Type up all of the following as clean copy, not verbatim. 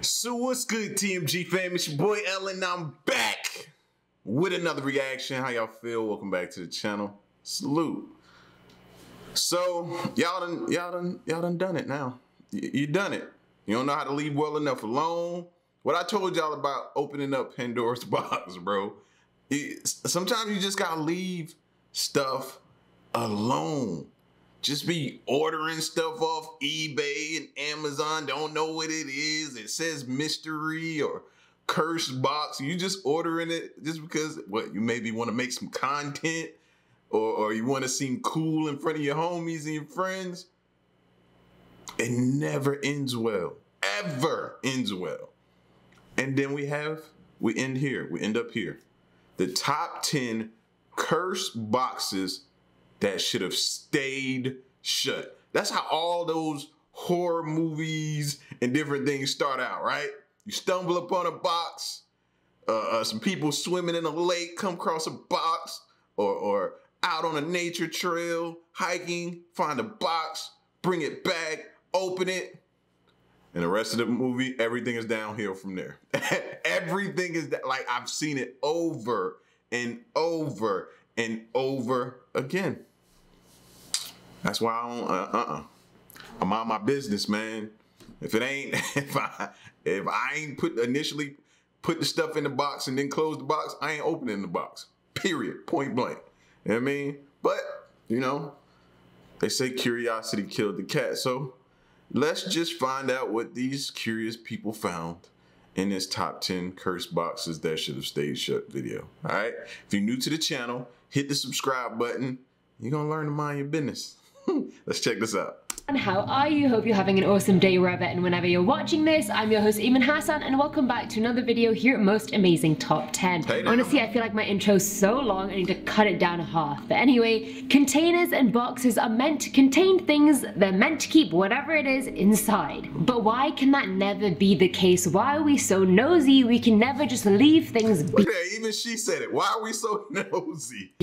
So what's good, TMG fam? It's your boy Ellen. I'm back with another reaction. How y'all feel? Welcome back to the channel. Salute. So y'all done it now. You done it. You don't know how to leave well enough alone. What I told y'all about opening up Pandoras Box, bro. Sometimes you just gotta leave stuff alone. Just be ordering stuff off eBay and Amazon, don't know what it is. It says mystery or cursed box. You just ordering it just because, what, you maybe want to make some content or you want to seem cool in front of your homies and your friends. It never ends well, ever ends well. And then we end up here. The top 10 cursed boxes that should have stayed shut. That's how all those horror movies and different things start out, right? You stumble upon a box, some people swimming in a lake come across a box, or out on a nature trail, hiking, find a box, bring it back, open it, and the rest of the movie, everything is downhill from there. Everything is like, I've seen it over and over and over again. That's why I don't, I'm out my business, man. If it ain't, if I ain't initially put the stuff in the box and then close the box, I ain't opening the box. Period. Point blank. You know what I mean? But, you know, they say curiosity killed the cat. So let's just find out what these curious people found in this top 10 cursed boxes that should have stayed shut video. All right? If you're new to the channel, hit the subscribe button. You're going to learn to mind your business. Let's check this out. And how are you? Hope you're having an awesome day wherever and whenever you're watching this. I'm your host Eamon Hassan and welcome back to another video here at Most Amazing Top 10. Hey, honestly, I feel like my intro's so long I need to cut it down half. But anyway, containers and boxes are meant to contain things. They're meant to keep whatever it is inside. But why can that never be the case? Why are we so nosy we can never just leave things be? Yeah, even she said it. Why are we so nosy?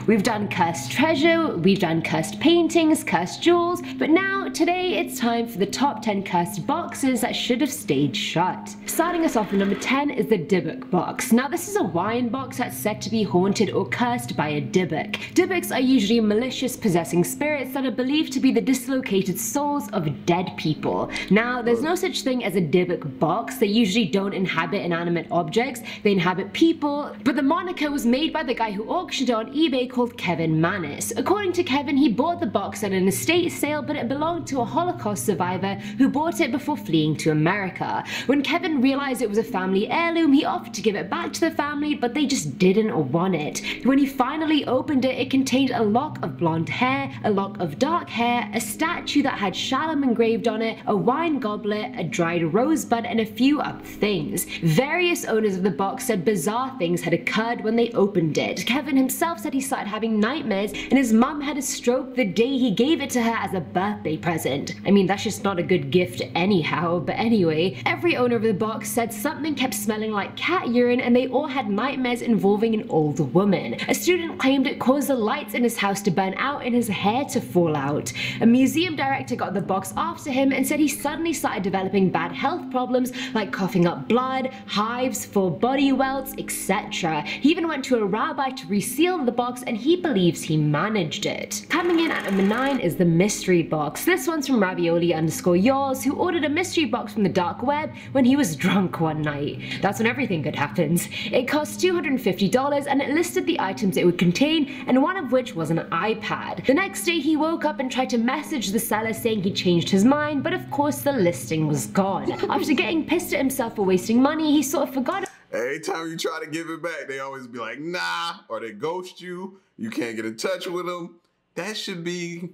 We've done cursed treasure, we've done cursed paintings, cursed jewels, but now today it's time for the top 10 cursed boxes that should have stayed shut. Starting us off with number 10 is the Dybbuk box. Now this is a wine box that's said to be haunted or cursed by a Dybbuk. Dybbuks are usually malicious possessing spirits that are believed to be the dislocated souls of dead people. Now there's no such thing as a Dybbuk box. They usually don't inhabit inanimate objects, they inhabit people, but the moniker was made by the guy who auctioned it on eBay called Kevin Manis. According to Kevin, he bought the box at an estate sale, but it belonged to a Holocaust survivor who bought it before fleeing to America. When Kevin realized it was a family heirloom, he offered to give it back to the family, but they just didn't want it. When he finally opened it, it contained a lock of blonde hair, a lock of dark hair, a statue that had Shalom engraved on it, a wine goblet, a dried rosebud, and a few other things. Various owners of the box said bizarre things had occurred when they opened it. Kevin himself said he started having nightmares, and his mum had a stroke the day he gave it to her as a birthday present. I mean, that's just not a good gift anyhow, but anyway, every owner of the box said something kept smelling like cat urine and they all had nightmares involving an older woman. A student claimed it caused the lights in his house to burn out and his hair to fall out. A museum director got the box after him and said he suddenly started developing bad health problems like coughing up blood, hives, full body welts, etc. He even went to a rabbi to reseal the box and he believes he managed it. Coming in at number 9 is the mystery box. This one's from Ravioli_yours, who ordered a mystery box from the dark web when he was drunk one night. That's when everything good happens. It cost $250 and it listed the items it would contain, and one of which was an iPad. The next day he woke up and tried to message the seller saying he changed his mind, but of course the listing was gone. After getting pissed at himself for wasting money, he sort of forgot. Every time you try to give it back, they always be like, nah, or they ghost you. You can't get in touch with them. That should be,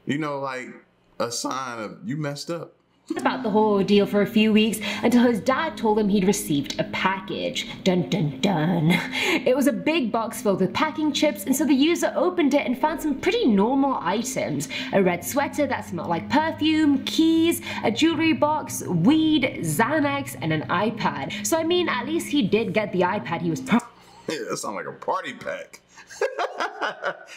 you know, like a sign of you messed up. About the whole ordeal for a few weeks until his dad told him he'd received a package. Dun dun dun. It was a big box filled with packing chips, and so the user opened it and found some pretty normal items. A red sweater that smelled like perfume, keys, a jewelry box, weed, Xanax, and an iPad. So I mean, at least he did get the iPad he was Yeah, that sounds like a party pack.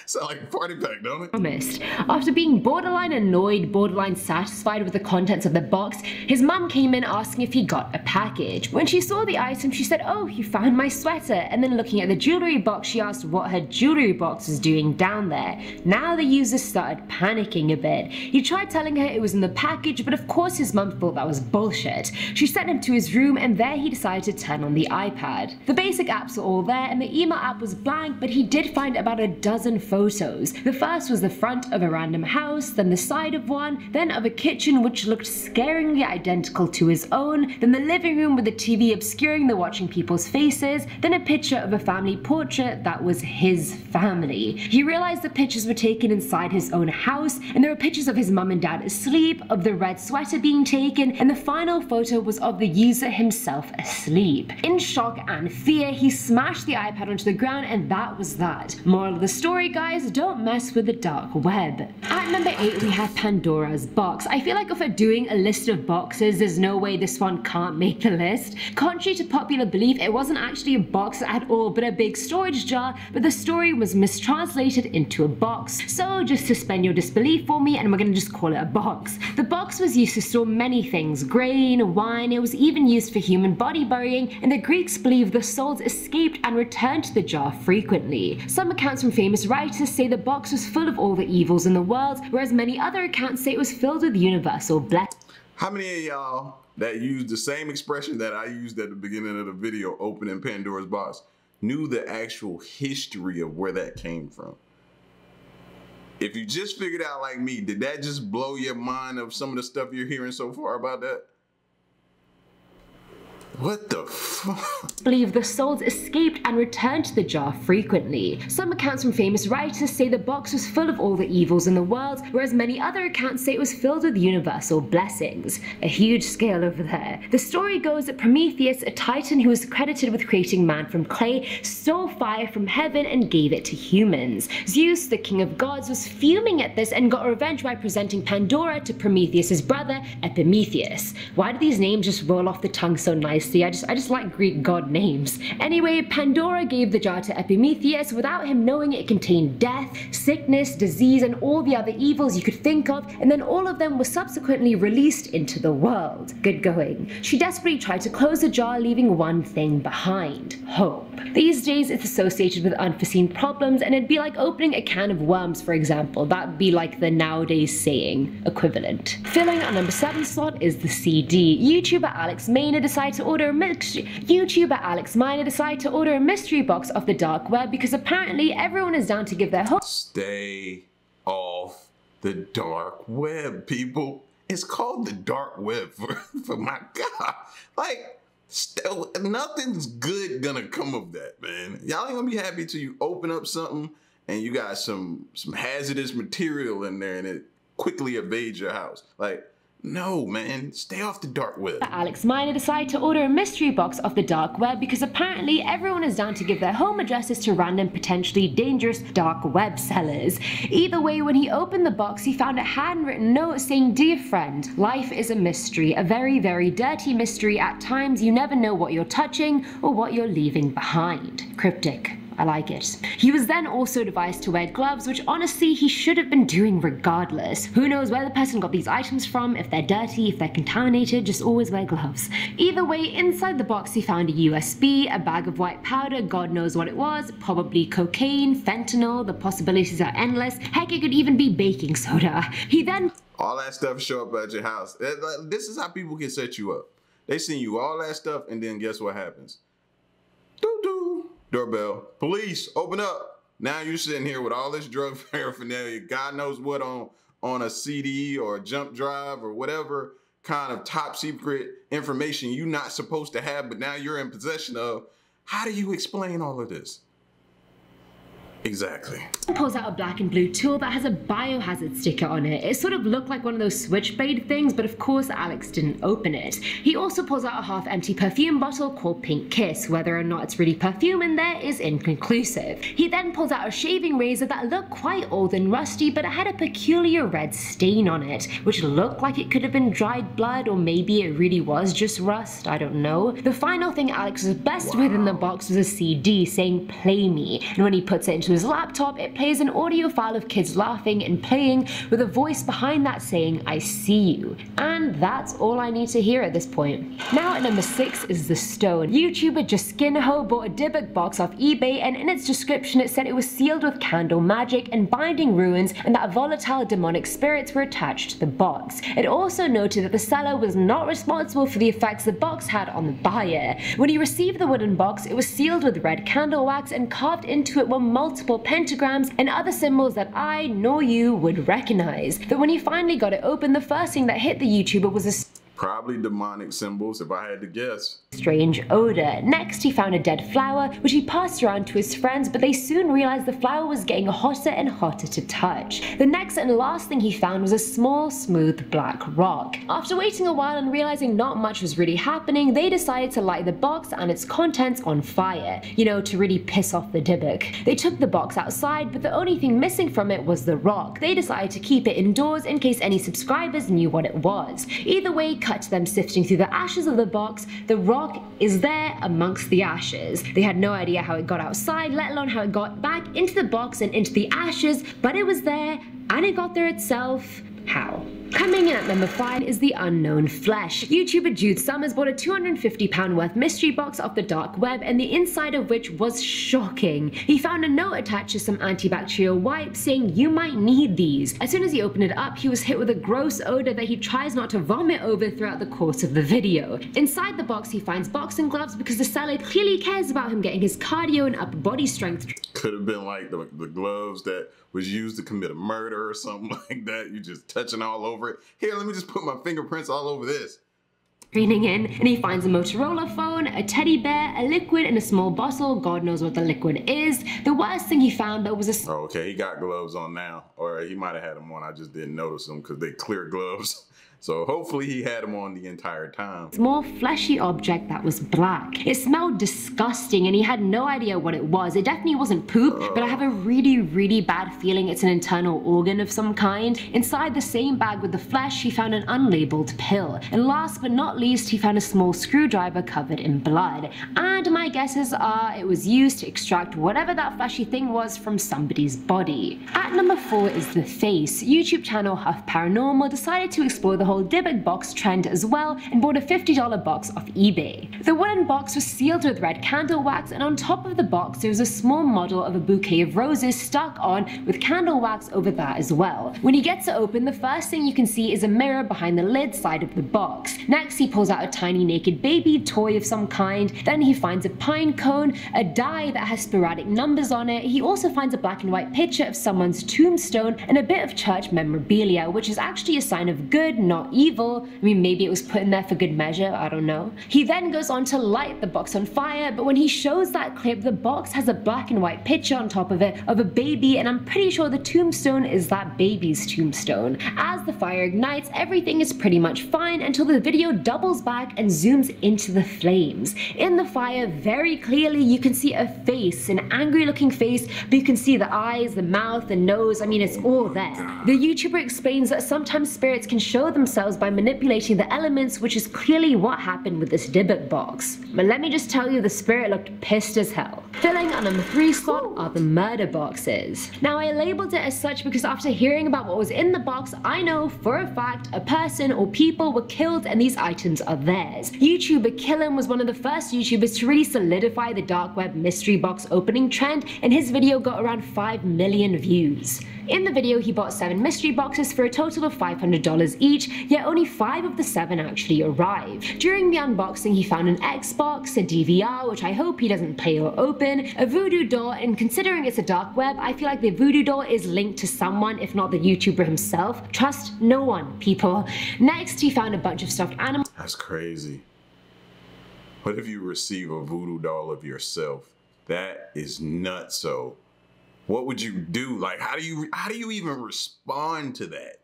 Sound like a party pack, don't it? Promised. After being borderline annoyed, borderline satisfied with the contents of the box, his mum came in asking if he got a package. When she saw the item, she said, "Oh, you found my sweater." And then looking at the jewelry box, she asked what her jewelry box was doing down there. Now the user started panicking a bit. He tried telling her it was in the package, but of course his mum thought that was bullshit. She sent him to his room, and there he decided to turn on the iPad. The basic apps were all there, and the email app was blank, but he did find about a dozen photos. The first was the front of a random house, then the side of one, then of a kitchen which looked scaringly identical to his own, then the living room with the TV obscuring the watching people's faces, then a picture of a family portrait that was his family. He realized the pictures were taken inside his own house, and there were pictures of his mum and dad asleep, of the red sweater being taken, and the final photo was of the user himself asleep. In shock and fear, he smashed the iPad onto the ground, and that was that. Moral of the story, guys, don't mess with the dark web. At number 8, we have Pandora's Box. I feel like if we're doing a list of boxes, there's no way this one can't make the list. Contrary to popular belief, it wasn't actually a box at all, but a big storage jar, but the story was mistranslated into a box. So just suspend your disbelief for me, and we're gonna just call it a box. The box was used to store many things: grain, wine, it was even used for human body burying, and the Greeks believed the souls escaped and returned to the jar frequently. Some accounts from famous writers say the box was full of all the evils in the world, whereas many other accounts say it was filled with universal blessings. How many of y'all that used the same expression that I used at the beginning of the video, opening Pandora's Box, knew the actual history of where that came from? If you just figured out like me, did that just blow your mind of some of the stuff you're hearing so far about that? What the fuck? Believe the souls escaped and returned to the jar frequently. Some accounts from famous writers say the box was full of all the evils in the world, whereas many other accounts say it was filled with universal blessings. A huge scale over there. The story goes that Prometheus, a titan who was credited with creating man from clay, stole fire from heaven and gave it to humans. Zeus, the king of gods, was fuming at this and got revenge by presenting Pandora to Prometheus's brother, Epimetheus. Why do these names just roll off the tongue so nicely? I just like Greek god names. Anyway, Pandora gave the jar to Epimetheus without him knowing it contained death, sickness, disease, and all the other evils you could think of, and then all of them were subsequently released into the world. Good going. She desperately tried to close the jar, leaving one thing behind: hope. These days it's associated with unforeseen problems, and it'd be like opening a can of worms, for example. That'd be like the nowadays saying equivalent. Filling our number 7 slot is the CD. YouTuber Alex Miner decided to order a mystery box off the dark web because apparently everyone is down to give their whole— Stay off the dark web, people. It's called the dark web for my God. Like, still, nothing's good gonna come of that, man. Y'all ain't gonna be happy till you open up something and you got some hazardous material in there and it quickly evades your house. Like, no, man, stay off the dark web. Alex Miner decided to order a mystery box off the dark web because apparently everyone is down to give their home addresses to random potentially dangerous dark web sellers. Either way, when he opened the box, he found a handwritten note saying, "Dear friend, life is a mystery, a very, very dirty mystery. At times you never know what you're touching or what you're leaving behind." Cryptic. I like it. He was then also advised to wear gloves, which honestly he should have been doing regardless. Who knows where the person got these items from, if they're dirty, if they're contaminated, just always wear gloves. Either way, inside the box he found a USB, a bag of white powder, God knows what it was, probably cocaine, fentanyl, the possibilities are endless. Heck, it could even be baking soda. He then— all that stuff show up at your house. This is how people can set you up. They send you all that stuff and then guess what happens? Doo-doo. Doorbell. Police, open up. Now you're sitting here with all this drug paraphernalia, God knows what on a CD or a jump drive or whatever kind of top secret information you're not supposed to have, but now you're in possession of. How do you explain all of this? Exactly. Pulls out a black and blue tool that has a biohazard sticker on it. It sort of looked like one of those switchblade things, but of course Alex didn't open it. He also pulls out a half-empty perfume bottle called Pink Kiss. Whether or not it's really perfume in there is inconclusive. He then pulls out a shaving razor that looked quite old and rusty, but it had a peculiar red stain on it, which looked like it could have been dried blood, or maybe it really was just rust, I don't know. The final thing Alex was blessed with in the box was a CD saying "Play Me," and when he puts it into into his laptop, it plays an audio file of kids laughing and playing with a voice behind that saying, "I see you." And that's all I need to hear at this point. Now at number 6 is the stone. YouTuber Just Skinho bought a Dybbuk box off eBay, and in its description it said it was sealed with candle magic and binding runes, and that volatile demonic spirits were attached to the box. It also noted that the seller was not responsible for the effects the box had on the buyer. When he received the wooden box, it was sealed with red candle wax, and carved into it were multiple pentagrams and other symbols that I nor you would recognize. But when he finally got it open, the first thing that hit the YouTuber was a probably demonic symbols, if I had to guess. Strange odor. Next, he found a dead flower, which he passed around to his friends, but they soon realized the flower was getting hotter and hotter to touch. The next and last thing he found was a small, smooth black rock. After waiting a while and realizing not much was really happening, they decided to light the box and its contents on fire, to really piss off the Dybbuk. They took the box outside, but the only thing missing from it was the rock. They decided to keep it indoors in case any subscribers knew what it was. Either way, cut to them sifting through the ashes of the box. The rock is there amongst the ashes. They had no idea how it got outside, let alone how it got back into the box and into the ashes, but it was there and it got there itself. How? Coming in at number 5 is the unknown flesh. YouTuber Jude Summers bought a £250 worth mystery box off the dark web, and the inside of which was shocking. He found a note attached to some antibacterial wipes saying, "You might need these." As soon as he opened it up, he was hit with a gross odor that he tries not to vomit over throughout the course of the video. Inside the box he finds boxing gloves because the seller clearly cares about him getting his cardio and upper body strength. Could have been like the gloves that was used to commit a murder or something like that. You just touching all over it. Here, let me just put my fingerprints all over this. Training in, and he finds a Motorola phone, a teddy bear, a liquid, and a small bottle. God knows what the liquid is. The worst thing he found though was a... Oh, okay, he got gloves on now. Or he might have had them on, I just didn't notice them because they clear gloves. So hopefully he had them on the entire time. Small fleshy object that was black. It smelled disgusting and he had no idea what it was. It definitely wasn't poop, but I have a really bad feeling it's an internal organ of some kind. Inside the same bag with the flesh, he found an unlabeled pill. And last but not least, he found a small screwdriver covered in blood. And my guesses are it was used to extract whatever that fleshy thing was from somebody's body. At number 4 is the face. YouTube channel Huff Paranormal decided to explore the whole Dybbuk box trend as well and bought a $50 box off eBay. The wooden box was sealed with red candle wax, and on top of the box there was a small model of a bouquet of roses stuck on with candle wax over that as well. When he gets it open, the first thing you can see is a mirror behind the lid side of the box. Next he pulls out a tiny naked baby toy of some kind, then he finds a pine cone, a die that has sporadic numbers on it. He also finds a black and white picture of someone's tombstone and a bit of church memorabilia, which is actually a sign of good, not evil. I mean, maybe it was put in there for good measure, I don't know. He then goes on to light the box on fire, but when he shows that clip, the box has a black and white picture on top of it of a baby, and I'm pretty sure the tombstone is that baby's tombstone. As the fire ignites, everything is pretty much fine until the video doubles back and zooms into the flames. In the fire, very clearly you can see a face, an angry looking face, but you can see the eyes, the mouth, the nose, I mean it's all there. The YouTuber explains that sometimes spirits can show themselves by manipulating the elements, which is clearly what happened with this Dybbuk box. But let me just tell you, the spirit looked pissed as hell. Filling our number 3 slot are the murder boxes. Now I labeled it as such because after hearing about what was in the box, I know for a fact a person or people were killed and these items are theirs. YouTuber Killen was one of the first YouTubers to really solidify the dark web mystery box opening trend, and his video got around 5 million views. In the video, he bought 7 mystery boxes for a total of $500 each, yet only 5 of the 7 actually arrived. During the unboxing, he found an Xbox, a DVR, which I hope he doesn't play or open, a voodoo doll, and considering it's a dark web, I feel like the voodoo doll is linked to someone, if not the YouTuber himself. Trust no one, people. Next, he found a bunch of stuffed animals. That's crazy. What if you receive a voodoo doll of yourself? That is nutso. What would you do? Like, how do you even respond to that?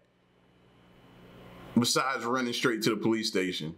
Besides running straight to the police station.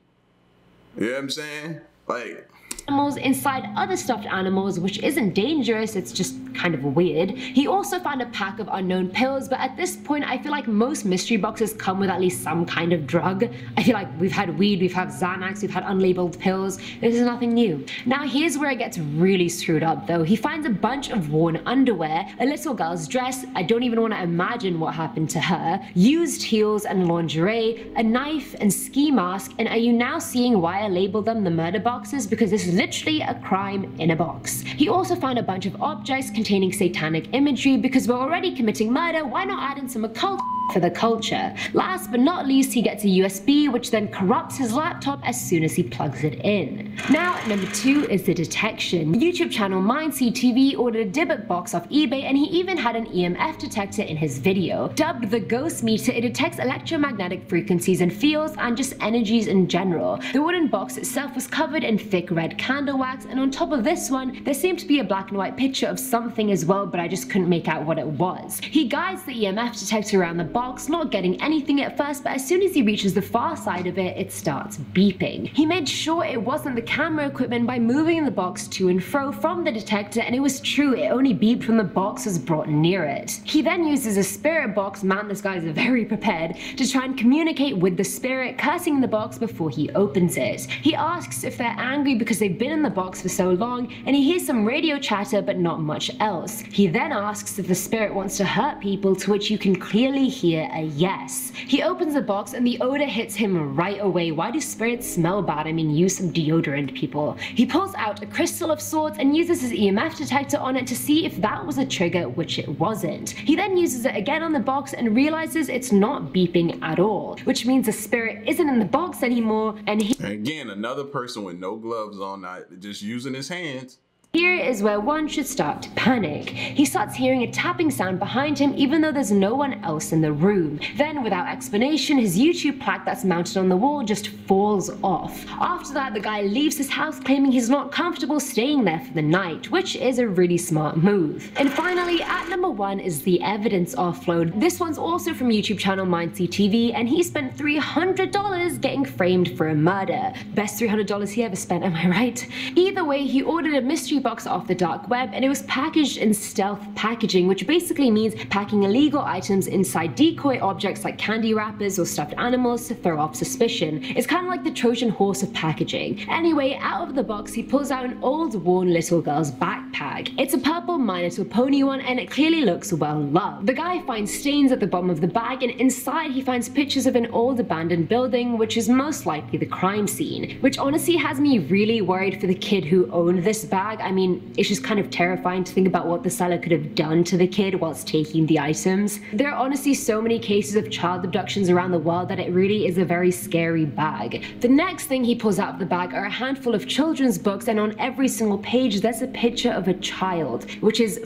You know what I'm saying? Like, animals inside other stuffed animals, which isn't dangerous, it's just kind of weird. He also found a pack of unknown pills, but at this point I feel like most mystery boxes come with at least some kind of drug. I feel like we've had weed, we've had Xanax, we've had unlabeled pills. This is nothing new. Now here's where it gets really screwed up though. He finds a bunch of worn underwear, a little girl's dress, I don't even want to imagine what happened to her, used heels and lingerie, a knife and ski mask, and are you now seeing why I labeled them the murder boxes? Because this is literally a crime in a box. He also found a bunch of objects containing satanic imagery because we're already committing murder, why not add in some occult for the culture? Last but not least, he gets a USB which then corrupts his laptop as soon as he plugs it in. Now, number 2 is the detection. YouTube channel MindSeeTV ordered a Dybbuk box off eBay and he even had an EMF detector in his video. Dubbed the ghost meter, it detects electromagnetic frequencies and fields and just energies in general. The wooden box itself was covered in thick red candle wax, and on top of this one, there seemed to be a black and white picture of something as well, but I just couldn't make out what it was. He guides the EMF detector around the box, not getting anything at first, but as soon as he reaches the far side of it, it starts beeping. He made sure it wasn't the camera equipment by moving the box to and fro from the detector, and it was true, it only beeped when the box was brought near it. He then uses a spirit box, man this guy is very prepared, to try and communicate with the spirit, cursing the box before he opens it. He asks if they're angry because they've been in the box for so long, and he hears some radio chatter but not much else. He then asks if the spirit wants to hurt people, to which you can clearly hear a yes. He opens the box and the odor hits him right away. Why do spirits smell bad? I mean, use some deodorant, people. He pulls out a crystal of sorts and uses his EMF detector on it to see if that was a trigger, which it wasn't. He then uses it again on the box and realizes it's not beeping at all, which means the spirit isn't in the box anymore, and again, another person with no gloves on, just using his hands. Here is where one should start to panic. He starts hearing a tapping sound behind him even though there's no one else in the room. Then, without explanation, his YouTube plaque that's mounted on the wall just falls off. After that, the guy leaves his house claiming he's not comfortable staying there for the night, which is a really smart move. And finally, at number 1 is the evidence offload. This one's also from YouTube channel MindSeeTV, and he spent $300 getting framed for a murder. Best $300 he ever spent, am I right? Either way, he ordered a mystery box off the dark web, and it was packaged in stealth packaging, which basically means packing illegal items inside decoy objects like candy wrappers or stuffed animals to throw off suspicion. It's kind of like the Trojan horse of packaging. Anyway, out of the box he pulls out an old worn little girl's backpack. It's a purple My Little Pony one, and it clearly looks well loved. The guy finds stains at the bottom of the bag, and inside he finds pictures of an old abandoned building, which is most likely the crime scene, which honestly has me really worried for the kid who owned this bag. I mean, it's just kind of terrifying to think about what the seller could have done to the kid whilst taking the items. There are honestly so many cases of child abductions around the world that it really is a very scary bag. The next thing he pulls out of the bag are a handful of children's books, and on every single page there's a picture of a child, which is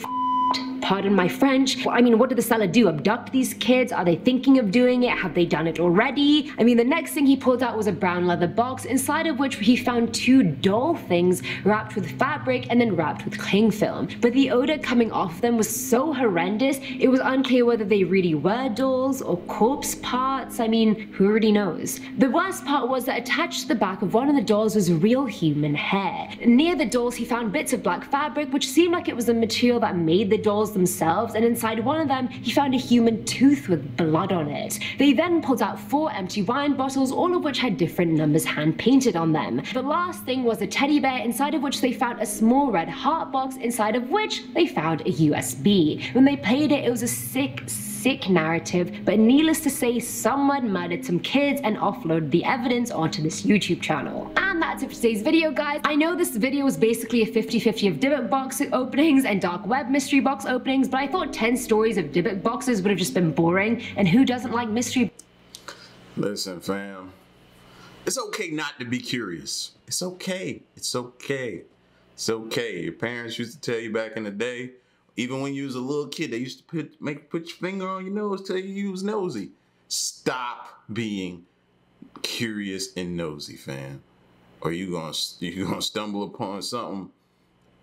pardon my French. I mean, what did the seller do? Abduct these kids? Are they thinking of doing it? Have they done it already? I mean, the next thing he pulled out was a brown leather box, inside of which he found 2 doll things wrapped with fabric and then wrapped with cling film. But the odor coming off them was so horrendous, it was unclear whether they really were dolls or corpse parts. I mean, who already knows? The worst part was that attached to the back of one of the dolls was real human hair. Near the dolls he found bits of black fabric, which seemed like it was the material that made the dolls themselves, and inside one of them he found a human tooth with blood on it. They then pulled out 4 empty wine bottles, all of which had different numbers hand painted on them. The last thing was a teddy bear, inside of which they found a small red heart box, inside of which they found a USB. When they played it, it was a sick narrative, but needless to say, someone murdered some kids and offloaded the evidence onto this YouTube channel. And that's it for today's video, guys. I know this video was basically a 50-50 of Dybbuk box openings and dark web mystery box openings, but I thought 10 stories of Dybbuk boxes would have just been boring, and who doesn't like mystery? Listen, fam, it's okay not to be curious. It's okay. It's okay. It's okay. Your parents used to tell you back in the day, even when you was a little kid, they used to put your finger on your nose, tell you was nosy. Stop being curious and nosy, fam. Or you're gonna stumble upon something.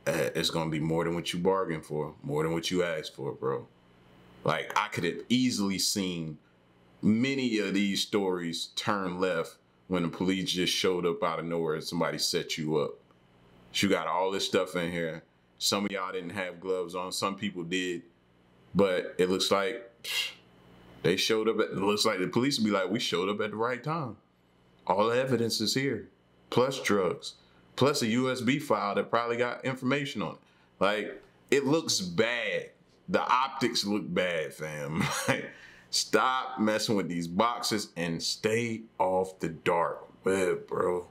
It's gonna be more than what you bargained for, more than what you asked for, bro. Like, I could have easily seen many of these stories turn left when the police just showed up out of nowhere and somebody set you up. You got all this stuff in here, Some of y'all didn't have gloves on. Some people did. But it looks like they showed up. It looks like the police would be like, we showed up at the right time. All the evidence is here. Plus drugs. Plus a USB file that probably got information on it. Like, it looks bad. The optics look bad, fam. Like, stop messing with these boxes and stay off the dark web, bro.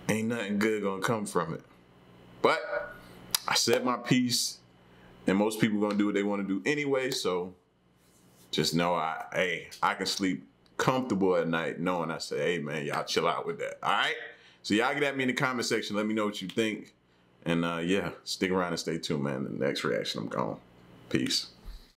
Ain't nothing good gonna come from it. But I said my piece, and most people gonna do what they want to do anyway, so just know I can sleep comfortable at night knowing I say, hey man, y'all chill out with that. All right? So y'all get at me in the comment section. Let me know what you think. And yeah, stick around and stay tuned, man. The next reaction, I'm gone. Peace.